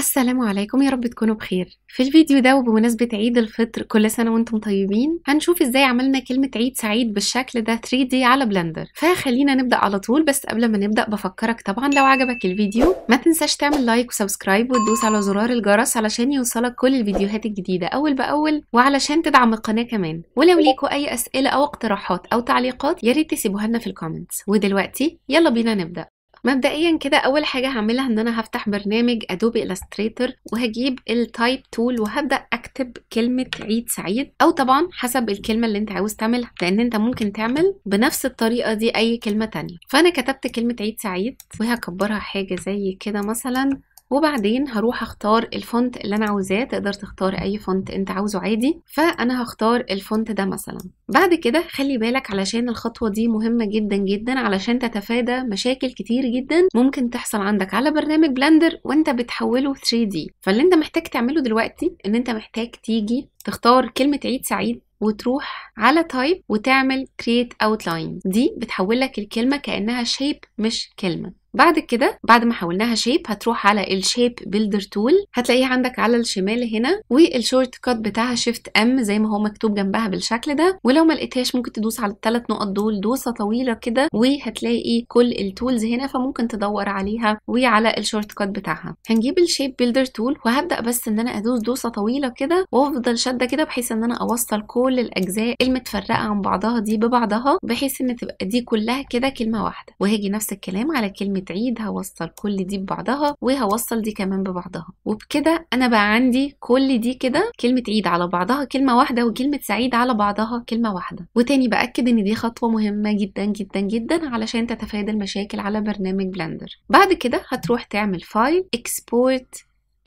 السلام عليكم، يا رب تكونوا بخير. في الفيديو ده وبمناسبة عيد الفطر كل سنة وانتم طيبين هنشوف ازاي عملنا كلمة عيد سعيد بالشكل ده 3D على بلندر. فخلينا نبدأ على طول، بس قبل ما نبدأ بفكرك طبعا لو عجبك الفيديو ما تنساش تعمل لايك وسبسكرايب وتدوس على زرار الجرس علشان يوصلك كل الفيديوهات الجديدة أول بأول، وعلشان تدعم القناة كمان. ولو ليكوا أي أسئلة أو اقتراحات أو تعليقات ياريت تسيبوها لنا في الكومنتس. ودلوقتي يلا بينا نبدأ. مبدئيا كده اول حاجه هعملها ان انا هفتح برنامج ادوبي الستريتور وهجيب التايب تول وهبدا اكتب كلمه عيد سعيد، او طبعا حسب الكلمه اللي انت عاوز تعملها، لان انت ممكن تعمل بنفس الطريقه دي اي كلمه تانية. فانا كتبت كلمه عيد سعيد وهكبرها حاجه زي كده مثلا، وبعدين هروح اختار الفونت اللي انا عاوزاه. تقدر تختار اي فونت انت عاوزه عادي، فانا هختار الفونت ده مثلا. بعد كده خلي بالك علشان الخطوة دي مهمة جدا جدا علشان تتفادى مشاكل كتير جدا ممكن تحصل عندك على برنامج بلندر وانت بتحوله 3D. فاللي انت محتاج تعمله دلوقتي ان انت محتاج تيجي تختار كلمة عيد سعيد وتروح على تايب وتعمل create outline. دي بتحولك الكلمة كأنها شيب مش كلمة. بعد كده بعد ما حولناها شيب هتروح على الشيب بيلدر تول، هتلاقيه عندك على الشمال هنا، والشورت كات بتاعها شيفت ام زي ما هو مكتوب جنبها بالشكل ده. ولو ما لقيتهاش ممكن تدوس على الثلاث نقط دول دوسه طويله كده وهتلاقي كل التولز هنا، فممكن تدور عليها وعلى الشورت كات بتاعها. هنجيب الشيب بيلدر تول وهبدا بس ان انا ادوس دوسه طويله كده وافضل شاده كده بحيث ان انا اوصل كل الاجزاء المتفرقه عن بعضها دي ببعضها بحيث ان تبقى دي كلها كده كلمه واحده. وهاجي نفس الكلام على كلمه عيد، هوصل كل دي ببعضها وهوصل دي كمان ببعضها، وبكده انا بقى عندي كل دي كده كلمة عيد على بعضها كلمة واحدة وكلمة سعيد على بعضها كلمة واحدة. وتاني بأكد ان دي خطوة مهمة جدا جدا جدا علشان تتفادى المشاكل على برنامج بلندر. بعد كده هتروح تعمل فايل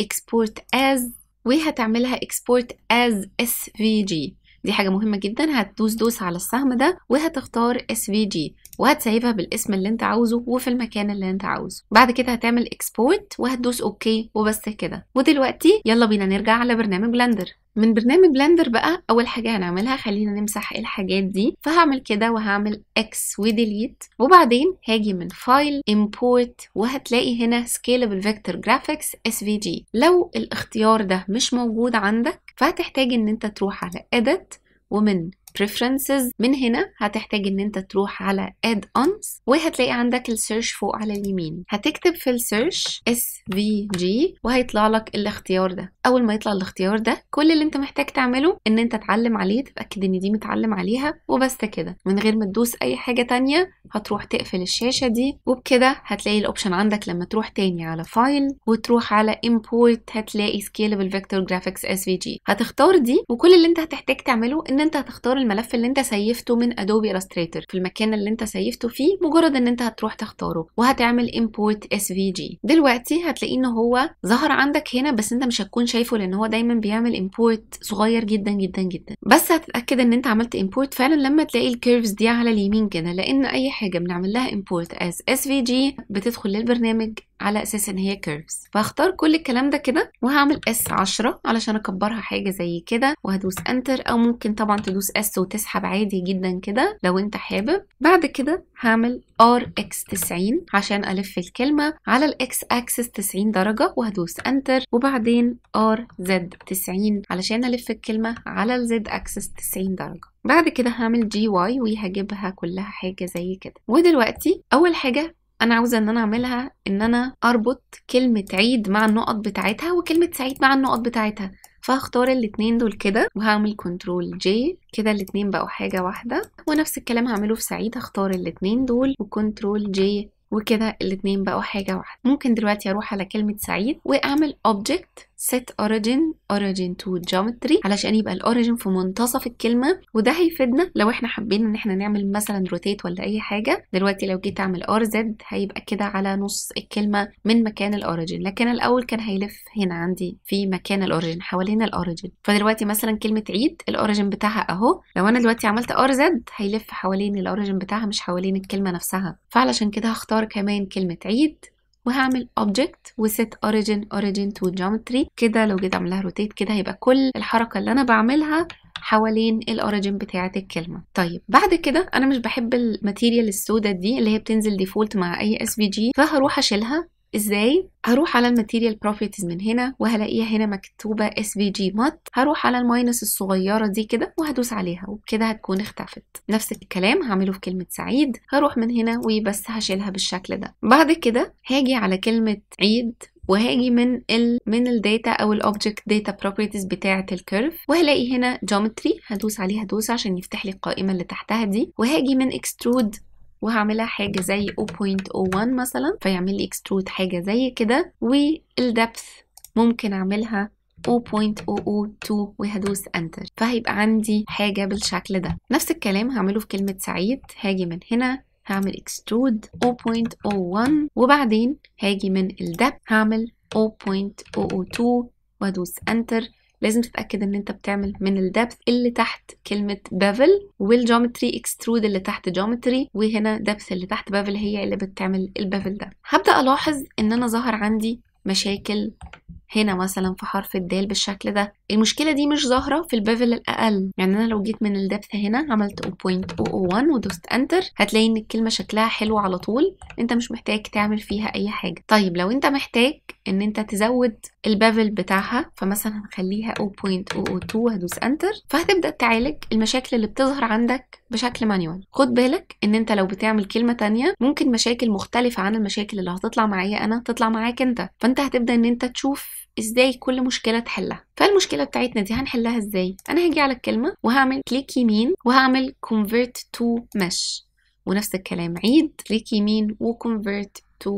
export as وهتعملها export as SVG. دي حاجة مهمة جدا، هتدوس على السهم ده وهتختار SVG وهتسيبها بالاسم اللي انت عاوزه وفي المكان اللي انت عاوزه. بعد كده هتعمل اكسبورت وهتدوس اوكي وبس كده. ودلوقتي يلا بينا نرجع على برنامج بلندر. من برنامج بلندر بقى اول حاجة هنعملها خلينا نمسح الحاجات دي، فهعمل كده وهعمل اكس وديليت، وبعدين هاجي من فايل امبورت وهتلاقي هنا scalable vector graphics SVG. لو الاختيار ده مش موجود عندك فهتحتاج ان انت تروح على edit ومن preferences من هنا هتحتاج ان انت تروح على add-ons وهتلاقي عندك السيرش فوق على اليمين. هتكتب في السيرش SVG وهيطلع لك الاختيار ده. اول ما يطلع الاختيار ده كل اللي انت محتاج تعمله ان انت تعلم عليه، تتأكد ان دي متعلم عليها وبس كده من غير ما تدوس اي حاجة تانية. هتروح تقفل الشاشة دي وبكده هتلاقي الاوبشن عندك لما تروح تاني على فايل وتروح على import هتلاقي scalable vector graphics SVG. هتختار دي وكل اللي انت هتحتاج تعمله ان انت هتختار الملف اللي انت سيفته من ادوبي الستريتور في المكان اللي انت سيفته فيه، مجرد ان انت هتروح تختاره وهتعمل import SVG. دلوقتي هتلاقيه ان هو ظهر عندك هنا بس انت مش هتكون شايفه لان هو دايما بيعمل import صغير جدا جدا جدا. بس هتتاكد ان انت عملت import فعلا لما تلاقي الكيرفز دي على اليمين كده، لان اي حاجه بنعمل لها import as SVG بتدخل للبرنامج على اساس ان هي كيرفز. فهختار كل الكلام ده كده وهعمل S10 علشان اكبرها حاجه زي كده وهدوس انتر، او ممكن طبعا تدوس S وتسحب عادي جدا كده لو انت حابب. بعد كده هعمل RX90 عشان الف الكلمه على الاكس اكسس 90 درجه وهدوس انتر، وبعدين RZ90 علشان الف الكلمه على الزد اكسس 90 درجه. بعد كده هعمل GY وهجيبها كلها حاجه زي كده. ودلوقتي اول حاجه انا عاوزه ان انا اعملها ان انا اربط كلمه عيد مع النقط بتاعتها وكلمه سعيد مع النقط بتاعتها. فهختار الاتنين دول كده وهعمل كنترول جي كده الاتنين بقوا حاجه واحده، ونفس الكلام هعمله في سعيد، هختار الاتنين دول وكنترول جي وكده الاتنين بقوا حاجه واحده. ممكن دلوقتي اروح على كلمه سعيد واعمل object set origin to geometry علشان يبقى الاوريجين في منتصف الكلمه، وده هيفيدنا لو احنا حابين ان احنا نعمل مثلا روتيت ولا اي حاجه. دلوقتي لو جيت اعمل RZ هيبقى كده على نص الكلمه من مكان الاوريجين، لكن الاول كان هيلف هنا عندي في مكان الاوريجين حوالين الاوريجين. فدلوقتي مثلا كلمه عيد الاوريجين بتاعها اهو، لو انا دلوقتي عملت RZ هيلف حوالين الاوريجين بتاعها مش حوالين الكلمه نفسها. فعلشان كده هختار كمان كلمه عيد وهعمل object وset origin to geometry كده. لو جيت اعملها روتيت كده هيبقى كل الحركه اللي انا بعملها حوالين الاوريجين بتاعه الكلمه. طيب بعد كده انا مش بحب الماتيريال السوداء دي اللي هي بتنزل ديفولت مع اي SVG، فهروح اشيلها ازاي؟ هروح على الماتيريال بروبرتيز من هنا وهلاقيها هنا مكتوبة SVG مات. هروح على الماينس الصغيرة دي كده وهدوس عليها وبكده هتكون اختفت. نفس الكلام هعمله في كلمة سعيد، هروح من هنا وبس هشيلها بالشكل ده. بعد كده هاجي على كلمة عيد وهاجي من الداتا او الاوبجكت داتا بروبرتيز بتاعه الكيرف وهلاقي هنا جيومتري، هدوس عليها دوسه عشان يفتح لي القائمه اللي تحتها دي، وهاجي من اكسترود وهعملها حاجه زي 0.01 مثلا فيعمل لي اكسترود حاجه زي كده، والدبث ممكن اعملها 0.002 وهدوس انتر فهيبقى عندي حاجه بالشكل ده. نفس الكلام هعمله في كلمه سعيد، هاجي من هنا هعمل extrude 0.01 وبعدين هاجي من الدب هعمل 0.002 وادوس انتر. لازم تتأكد ان انت بتعمل من الدبث اللي تحت كلمة بافل والجيومتري اكسترود اللي تحت جيومتري، وهنا دبث اللي تحت بافل هي اللي بتعمل البافل ده. هبدأ الاحظ ان انا ظهر عندي مشاكل هنا مثلا في حرف الدال بالشكل ده. المشكله دي مش ظاهره في البافل الاقل، يعني انا لو جيت من الدبث هنا عملت 0.001 ودوست انتر هتلاقي ان الكلمه شكلها حلو على طول، انت مش محتاج تعمل فيها اي حاجه. طيب لو انت محتاج ان انت تزود البافل بتاعها فمثلا هخليها 0.002 وهدوس انتر فهتبدا تعالج المشاكل اللي بتظهر عندك بشكل مانيوال. خد بالك ان انت لو بتعمل كلمه تانية ممكن مشاكل مختلفه عن المشاكل اللي هتطلع معايا انا تطلع معاك انت، فانت هتبدا ان انت تشوف ازاي كل مشكله تحلها. فالمشكله بتاعتنا دي هنحلها ازاي؟ انا هاجي على الكلمه وهعمل كليك يمين وهعمل convert to mesh، ونفس الكلام عيد كليك يمين وconvert to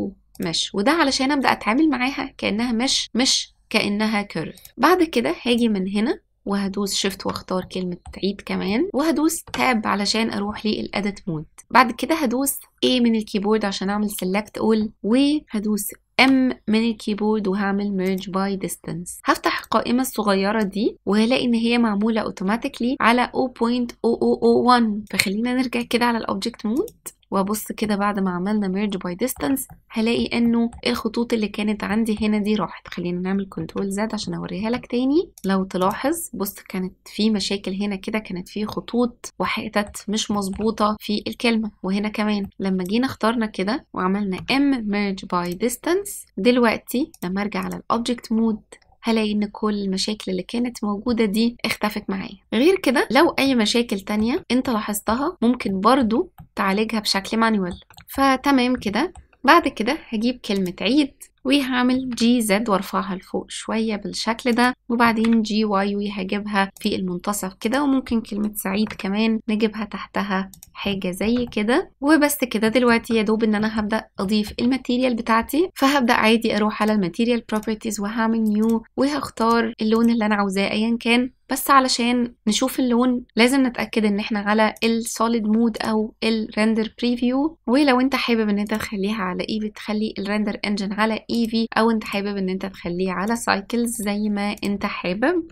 mesh، وده علشان ابدا اتعامل معاها كانها مش كانها كيرف. بعد كده هاجي من هنا وهدوس شيفت واختار كلمة عيد كمان وهدوس تاب علشان اروح للاديت مود. بعد كده هدوس A من الكيبورد عشان اعمل select all وهدوس M من الكيبورد وهعمل merge by distance. هفتح القائمة الصغيرة دي وهلاقي ان هي معمولة automatically على 0.0001 فخلينا نرجع كده على الاوبجكت مود وابص كده بعد ما عملنا merge by distance هلاقي انه الخطوط اللي كانت عندي هنا دي راحت. خلينا نعمل كنترول زد عشان اوريها لك تاني. لو تلاحظ بص كانت في مشاكل هنا كده، كانت في خطوط وحتت مش مظبوطة في الكلمة، وهنا كمان لما جينا اخترنا كده وعملنا M merge by distance دلوقتي لما ارجع على الاوبجكت مود هلاقي ان كل المشاكل اللي كانت موجودة دي اختفت معايا. غير كده لو اي مشاكل تانية انت لاحظتها ممكن برضو تعالجها بشكل مانيوال. فتمام كده. بعد كده هجيب كلمة عيد وهعمل جي زد وارفعها لفوق شوية بالشكل ده، وبعدين جي واي وهجيبها في المنتصف كده، وممكن كلمة سعيد كمان نجيبها تحتها حاجة زي كده. وبس كده دلوقتي يا دوب ان انا هبدأ اضيف الماتيريال بتاعتي، فهبدأ عادي اروح على الماتيريال بروبرتيز وهعمل نيو وهختار اللون اللي انا عاوزاه ايا كان. بس علشان نشوف اللون لازم نتأكد ان احنا على السوليد مود او الريندر بريفيو، ولو انت حابب ان انت تخليها على ايفي تخلي الريندر انجن على ايفي، او انت حابب ان انت تخليه على سايكلز زي ما انت حابب.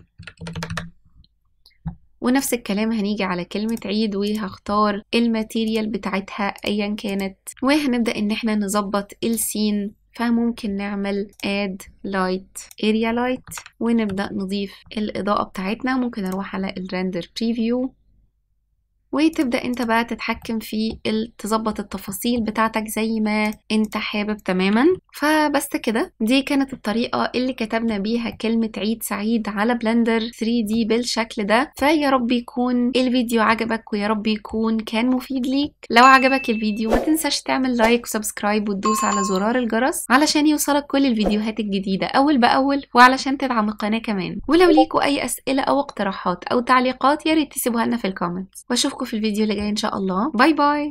ونفس الكلام هنيجي على كلمة عيد وهختار الماتيريال بتاعتها ايا كانت، وهنبدأ ان احنا نظبط السين. فممكن نعمل add light area light ونبدأ نضيف الإضاءة بتاعتنا. ممكن أروح على الريندر بريفيو وتبدأ انت بقى تتحكم في تظبط التفاصيل بتاعتك زي ما انت حابب تماما. فبس كده دي كانت الطريقة اللي كتبنا بيها كلمة عيد سعيد على بلندر 3D بالشكل ده. فيا رب يكون الفيديو عجبك ويا رب يكون كان مفيد ليك. لو عجبك الفيديو ما تنساش تعمل لايك وسبسكرايب وتدوس على زرار الجرس علشان يوصلك كل الفيديوهات الجديدة أول بأول، وعلشان تدعم القناة كمان. ولو ليكوا أي أسئلة أو اقتراحات أو تعليقات يا ريت تسيبوها لنا في الكومنتس، واشوفكم في الفيديو اللي جاي ان شاء الله. باي باي.